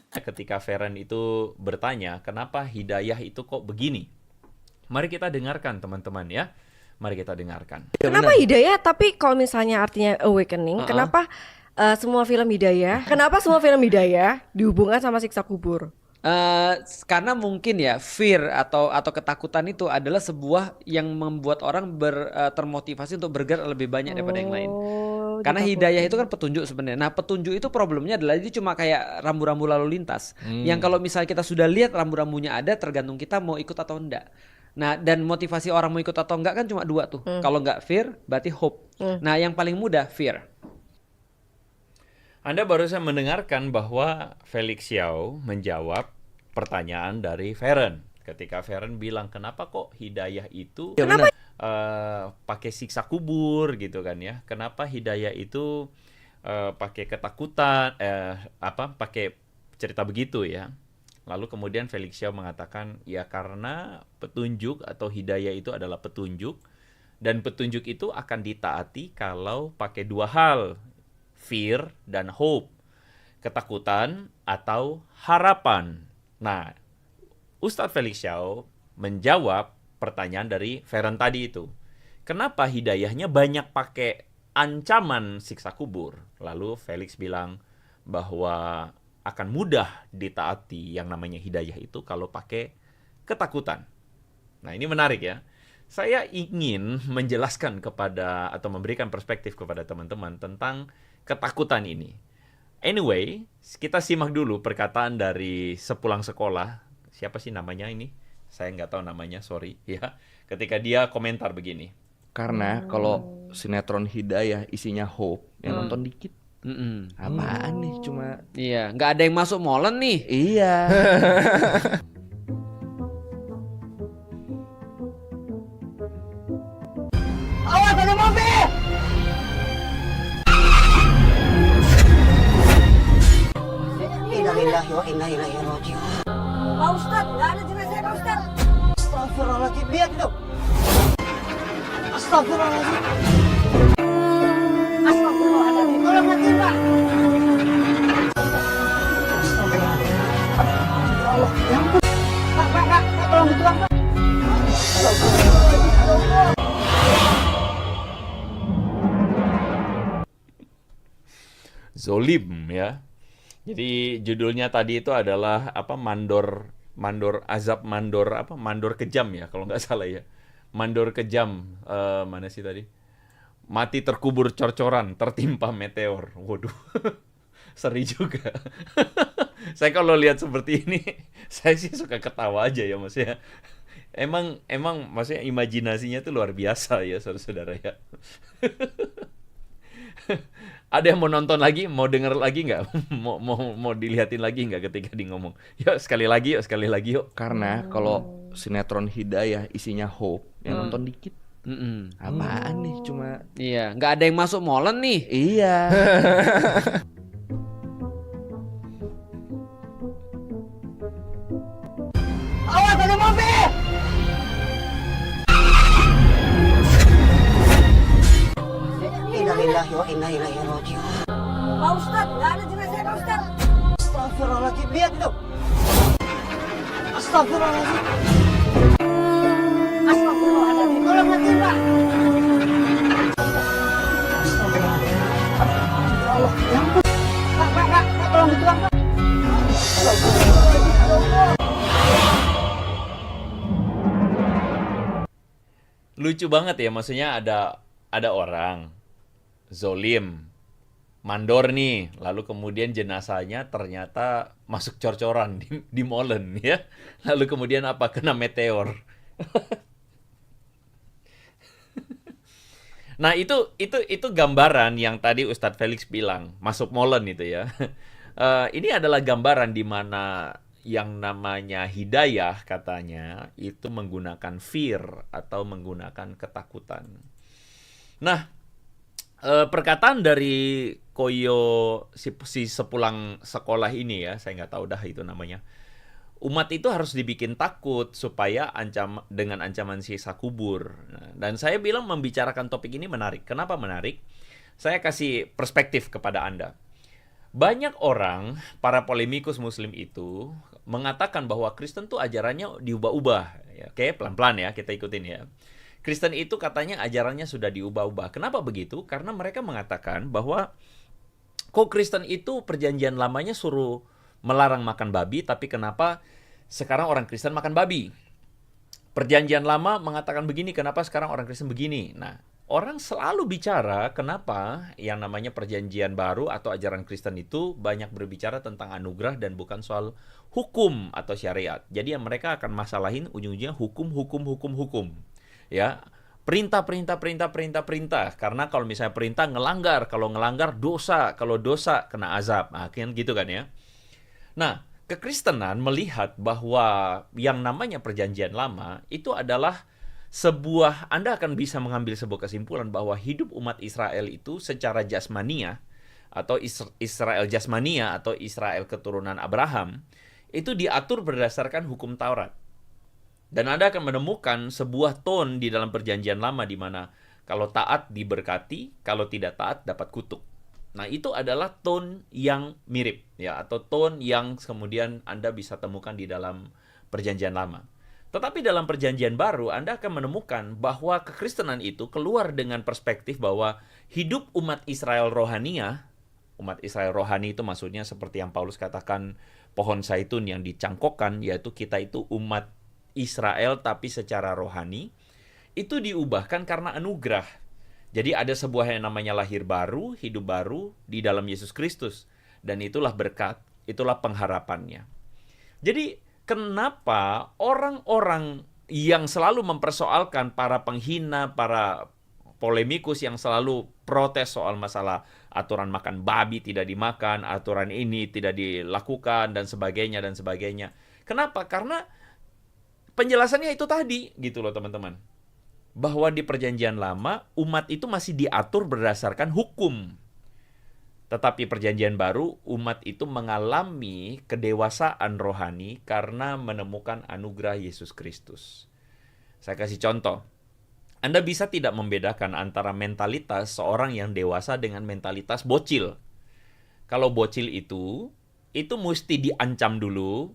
Ketika Feren itu bertanya, kenapa hidayah itu kok begini? Mari kita dengarkan teman-teman ya. Mari kita dengarkan. Ya, Kenapa benar. hidayah? Tapi kalau misalnya artinya awakening, Uh-uh. kenapa semua film hidayah? Kenapa semua film hidayah dihubungkan sama siksa kubur? Karena mungkin ya fear atau ketakutan itu adalah sebuah yang membuat orang termotivasi untuk bergerak lebih banyak daripada yang lain. Oh, Karena ditakutin. hidayah itu kan petunjuk sebenarnya. Nah, petunjuk itu problemnya adalah itu cuma kayak rambu-rambu lalu lintas. Yang kalau misalnya kita sudah lihat rambu-rambunya ada, tergantung kita mau ikut atau enggak. Nah, dan motivasi orang mau ikut atau enggak kan cuma dua tuh. Kalau enggak fear, berarti hope. Nah, yang paling mudah fear. Anda barusan mendengarkan bahwa Felix Xiao menjawab pertanyaan dari Feren. Ketika Feren bilang, kenapa kok hidayah itu Ya, benar. pakai siksa kubur gitu kan ya? Kenapa hidayah itu pakai ketakutan, pakai cerita begitu ya? Lalu kemudian Felix Xiao mengatakan, ya karena petunjuk atau hidayah itu adalah petunjuk, dan petunjuk itu akan ditaati kalau pakai dua hal, fear dan hope, ketakutan atau harapan. Nah, Ustadz Felix Xiao menjawab pertanyaan dari Feren tadi itu. Kenapa hidayahnya banyak pakai ancaman siksa kubur? Lalu Felix bilang bahwa akan mudah ditaati yang namanya hidayah itu kalau pakai ketakutan. Nah, ini menarik ya. Saya ingin menjelaskan kepada atau memberikan perspektif kepada teman-teman tentang ketakutan ini. Anyway, kita simak dulu perkataan dari sepulang sekolah. Siapa sih namanya ini? Saya nggak tahu namanya, sorry ya. Ketika dia komentar begini. Karena kalau sinetron hidayah isinya hope, yang nonton dikit. Apaan nih cuma iya, nggak ada yang masuk molen nih. Iya. Awas ada mobil! Innalillahi wa inna ilaihi raji'un. Pak Ustadz, nggak ada jenazah Pak Ustadz. Astagfirullahaladzim, lihat itu. Astagfirullahaladzim. Astagfirullahaladzim, tolong hati Pak. Astagfirullahaladzim. Ya Allah, ya ampun. Pak, tolong dituang Pak. Astagfirullahaladzim, ya Allah. Zolim ya. Jadi judulnya tadi itu adalah mandor kejam ya kalau nggak salah ya. Mandor kejam, mana sih tadi? Mati terkubur cor-coran, tertimpa meteor. Waduh. Seri juga. Saya kalau lihat seperti ini, saya sih suka ketawa aja ya maksudnya. Emang maksudnya imajinasinya tuh luar biasa ya saudara-saudara ya. Ada yang mau nonton lagi, mau denger lagi nggak? mau dilihatin lagi nggak ketika di ngomong? Yuk sekali lagi yuk. Karena kalau sinetron hidayah isinya hope, yang nonton dikit. Apaan nih cuma iya, nggak ada yang masuk molen nih. Iya. Awas ada mobil! Innalillahi wa inna ilaihi raji'un. Pak Ustadz, nggak ada jenazah Pak Ustadz. Astagfirullahaladzim, lihat itu. Astagfirullahaladzim. Astagfirullahaladzim, tolong hati Pak. Astagfirullahaladzim. Ya Allah, ya ampun. Pak, tolong dituang Pak. Astagfirullahaladzim, ya Allah. Lucu banget ya, maksudnya ada orang zolim, mandor nih, lalu kemudian jenazahnya ternyata masuk cor-coran di molen ya. Lalu kemudian apa? Kena meteor. Nah, itu gambaran yang tadi Ustadz Felix bilang, masuk molen itu ya. Ini adalah gambaran di mana yang namanya hidayah katanya itu menggunakan fear atau menggunakan ketakutan. Nah, perkataan dari Koyo si sepulang sekolah ini ya, saya nggak tahu dah itu namanya. Umat itu harus dibikin takut supaya dengan ancaman siksa kubur. Nah, dan saya bilang membicarakan topik ini menarik. Kenapa menarik? Saya kasih perspektif kepada Anda. Banyak orang, para polemikus Muslim itu mengatakan bahwa Kristen tuh ajarannya diubah-ubah. Ya, oke, pelan-pelan ya, kita ikutin ya. Kristen itu katanya ajarannya sudah diubah-ubah. Kenapa begitu? Karena mereka mengatakan bahwa kok Kristen itu perjanjian lamanya suruh melarang makan babi, tapi kenapa sekarang orang Kristen makan babi? Perjanjian lama mengatakan begini, kenapa sekarang orang Kristen begini? Nah, orang selalu bicara kenapa yang namanya perjanjian baru atau ajaran Kristen itu banyak berbicara tentang anugerah dan bukan soal hukum atau syariat. Jadi yang mereka akan masalahin ujung-ujungnya hukum. Ya, perintah. Karena kalau misalnya perintah ngelanggar, kalau ngelanggar dosa, kalau dosa kena azab. Nah, kan gitu kan ya. Nah, kekristenan melihat bahwa yang namanya perjanjian lama itu adalah sebuah, Anda akan bisa mengambil sebuah kesimpulan bahwa hidup umat Israel itu secara jasmania atau Israel jasmania atau Israel keturunan Abraham itu diatur berdasarkan hukum Taurat. Dan Anda akan menemukan sebuah tone di dalam perjanjian lama di mana kalau taat diberkati, kalau tidak taat dapat kutuk. Nah, itu adalah tone yang mirip ya, atau tone yang kemudian Anda bisa temukan di dalam perjanjian lama. Tetapi dalam perjanjian baru Anda akan menemukan bahwa kekristenan itu keluar dengan perspektif bahwa hidup umat Israel rohania, umat Israel rohani itu maksudnya seperti yang Paulus katakan pohon zaitun yang dicangkokkan, yaitu kita itu umat Israel tapi secara rohani, itu diubahkan karena anugerah. Jadi ada sebuah yang namanya lahir baru, hidup baru di dalam Yesus Kristus. Dan itulah berkat, itulah pengharapannya. Jadi kenapa orang-orang yang selalu mempersoalkan, para penghina, para polemikus yang selalu protes soal masalah aturan makan babi tidak dimakan, aturan ini tidak dilakukan, dan sebagainya. Kenapa? Karena penjelasannya itu tadi, gitu loh teman-teman. Bahwa di perjanjian lama, umat itu masih diatur berdasarkan hukum. Tetapi perjanjian baru, umat itu mengalami kedewasaan rohani karena menemukan anugerah Yesus Kristus. Saya kasih contoh. Anda bisa tidak membedakan antara mentalitas seorang yang dewasa dengan mentalitas bocil. Kalau bocil itu mesti diancam dulu,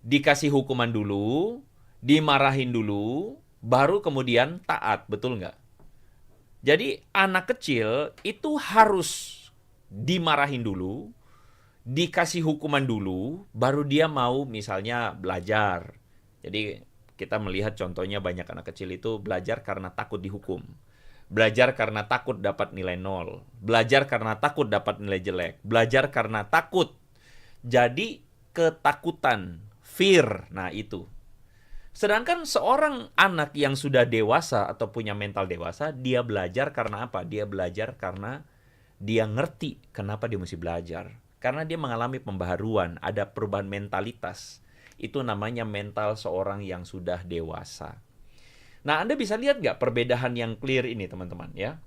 dikasih hukuman dulu, dimarahin dulu, baru kemudian taat, betul nggak? Jadi anak kecil itu harus dimarahin dulu, dikasih hukuman dulu, baru dia mau misalnya belajar. Jadi kita melihat contohnya banyak anak kecil itu belajar karena takut dihukum. Belajar karena takut dapat nilai 0. Belajar karena takut dapat nilai jelek. Belajar karena takut. Jadi ketakutan, fear, nah itu. Sedangkan seorang anak yang sudah dewasa atau punya mental dewasa, dia belajar karena apa? Dia belajar karena dia ngerti kenapa dia mesti belajar. Karena dia mengalami pembaharuan, ada perubahan mentalitas. Itu namanya mental seorang yang sudah dewasa. Nah, Anda bisa lihat nggak perbedaan yang clear ini, teman-teman ya?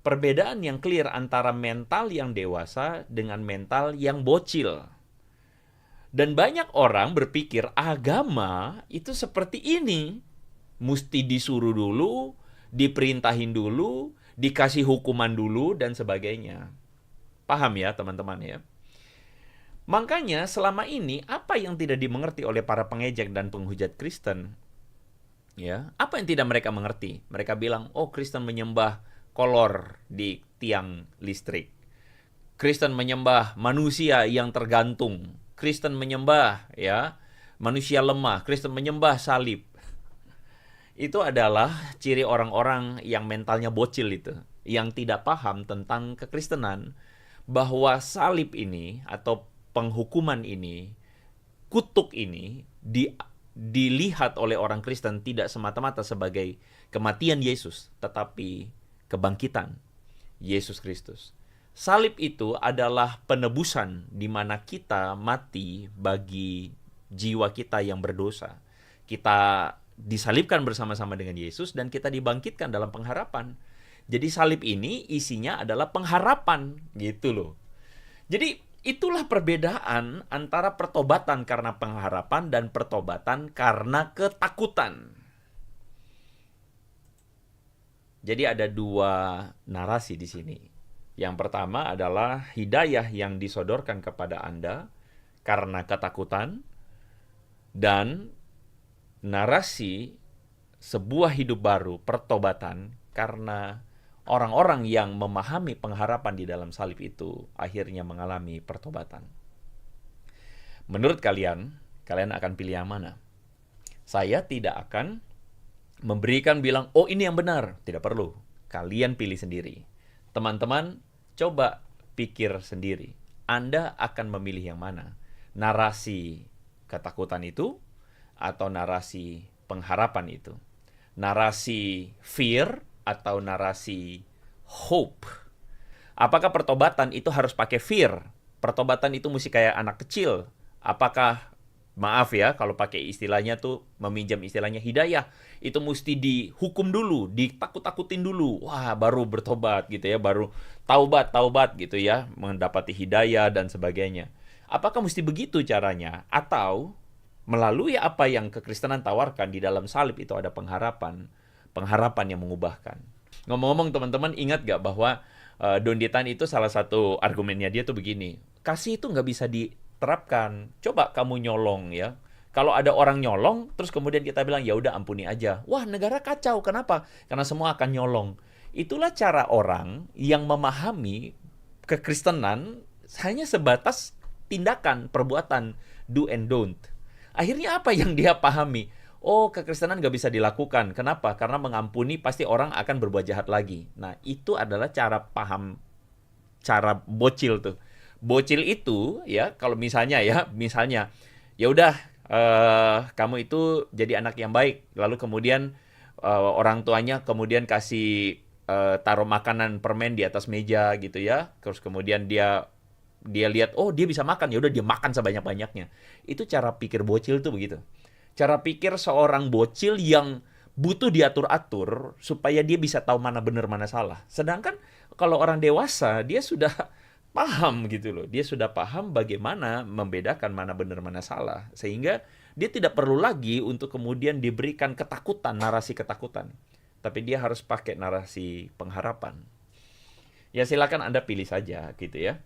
Perbedaan yang clear antara mental yang dewasa dengan mental yang bocil. Dan banyak orang berpikir agama itu seperti ini. Mesti disuruh dulu, diperintahin dulu, dikasih hukuman dulu, dan sebagainya. Paham ya teman-teman ya? Makanya selama ini apa yang tidak dimengerti oleh para pengejek dan penghujat Kristen? Ya, apa yang tidak mereka mengerti? Mereka bilang, oh Kristen menyembah kolor di tiang listrik. Kristen menyembah manusia yang tergantung. Kristen menyembah ya manusia lemah, Kristen menyembah salib. Itu adalah ciri orang-orang yang mentalnya bocil itu, yang tidak paham tentang kekristenan, bahwa salib ini atau penghukuman ini, kutuk ini dilihat oleh orang Kristen tidak semata-mata sebagai kematian Yesus, tetapi kebangkitan Yesus Kristus. Salib itu adalah penebusan di mana kita mati bagi jiwa kita yang berdosa. Kita disalibkan bersama-sama dengan Yesus dan kita dibangkitkan dalam pengharapan. Jadi salib ini isinya adalah pengharapan gitu loh. Jadi itulah perbedaan antara pertobatan karena pengharapan dan pertobatan karena ketakutan. Jadi ada dua narasi di sini. Yang pertama adalah hidayah yang disodorkan kepada Anda karena ketakutan dan narasi sebuah hidup baru, pertobatan, karena orang-orang yang memahami pengharapan di dalam salib itu akhirnya mengalami pertobatan. Menurut kalian akan pilih yang mana? Saya tidak akan memberikan bilang, oh ini yang benar. Tidak perlu. Kalian pilih sendiri. Teman-teman, coba pikir sendiri. Anda akan memilih yang mana? Narasi ketakutan itu atau narasi pengharapan itu? Narasi fear atau narasi hope? Apakah pertobatan itu harus pakai fear? Pertobatan itu mesti kayak anak kecil? Apakah, maaf ya, kalau pakai istilahnya tuh, meminjam istilahnya hidayah, itu mesti dihukum dulu, ditakut-takutin dulu, wah baru bertobat gitu ya, baru taubat gitu ya, mendapati hidayah dan sebagainya. Apakah mesti begitu caranya? Atau melalui apa yang kekristenan tawarkan di dalam salib itu ada pengharapan yang mengubahkan. Ngomong-ngomong teman-teman, ingat gak bahwa Don Ditan itu salah satu argumennya dia tuh begini, kasih itu nggak bisa diterapkan. Coba kamu nyolong ya. Kalau ada orang nyolong, terus kemudian kita bilang, ya udah ampuni aja. Wah, negara kacau. Kenapa? Karena semua akan nyolong. Itulah cara orang yang memahami kekristenan hanya sebatas tindakan, perbuatan, do and don't. Akhirnya apa yang dia pahami? Oh, kekristenan nggak bisa dilakukan. Kenapa? Karena mengampuni pasti orang akan berbuat jahat lagi. Nah, itu adalah cara paham, cara bocil tuh. Bocil itu ya, kalau misalnya ya udah kamu itu jadi anak yang baik, lalu kemudian orang tuanya kemudian kasih taruh makanan permen di atas meja gitu ya, terus kemudian dia lihat oh dia bisa makan, ya udah dia makan sebanyak-banyaknya. Itu cara pikir bocil tuh begitu. Cara pikir seorang bocil yang butuh diatur-atur supaya dia bisa tahu mana benar mana salah. Sedangkan kalau orang dewasa dia sudah paham gitu loh. Dia sudah paham bagaimana membedakan mana benar mana salah. Sehingga dia tidak perlu lagi untuk kemudian diberikan ketakutan, narasi ketakutan. Tapi dia harus pakai narasi pengharapan. Ya silakan Anda pilih saja gitu ya.